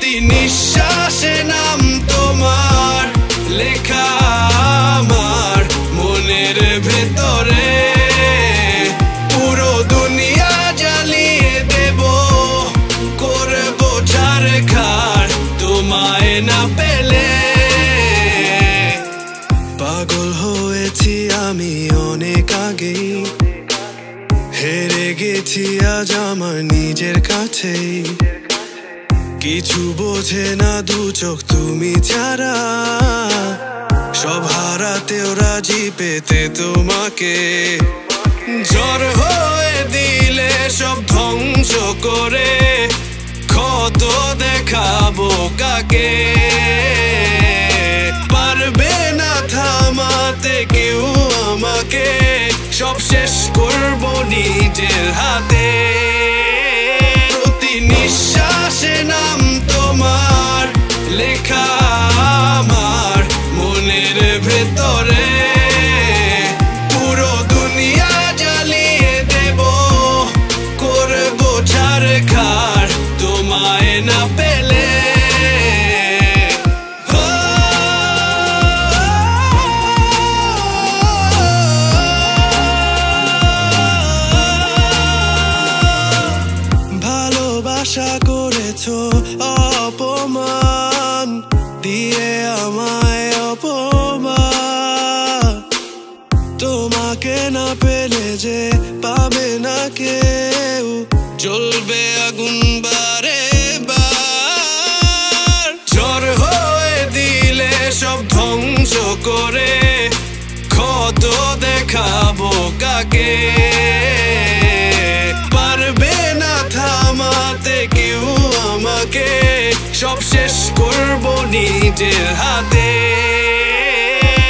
প্রতি নিঃশ্বাসে নাম তোমার লেখা আমার মনের ভেতরে। পুরো দুনিয়া জ্বালিয়ে দেব, করব ছারখার তোমায় না পেলে। পাগল হয়েছি আমি অনেক আগেই, হেরে গেছি আজ আমার নিজের কাছেই। কিছু বোঝে না দু চোখ তুমি ছাড়া, সব হারাতেও রাজি পেতে তোমাকে। ঝড় হয়ে দিলে সব ধ্বংস করে, ক্ষত দেখাবো কাকে। পারবে না থামাতে কেউ আমাকে, সব শেষ করবো নিজের হাতে। প্রতি নিঃশ্বাসে নাম তোমার লেখা আমার মনের ভেতরে। পুরো দুনিয়া জ্বালিয়ে দেব, করবো ছারখার তোমায় না পেলে। আশা করেছো অপমান দিয়ে আমায় অপমান, তোমাকে না পেলে যে পাবে না কেউ, জ্বলবে আগুন বারে বার। ঝড় হয়ে দিলে সব ধ্বংস করে, ক্ষত দেখাবো কাকে। পারবে না থামাতে কেউ আমাকে, সব শেষ করবো নিজের হাতে।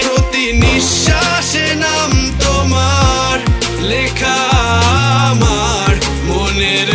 প্রতি নিঃশ্বাসে নাম তোমার লেখা আমার মনের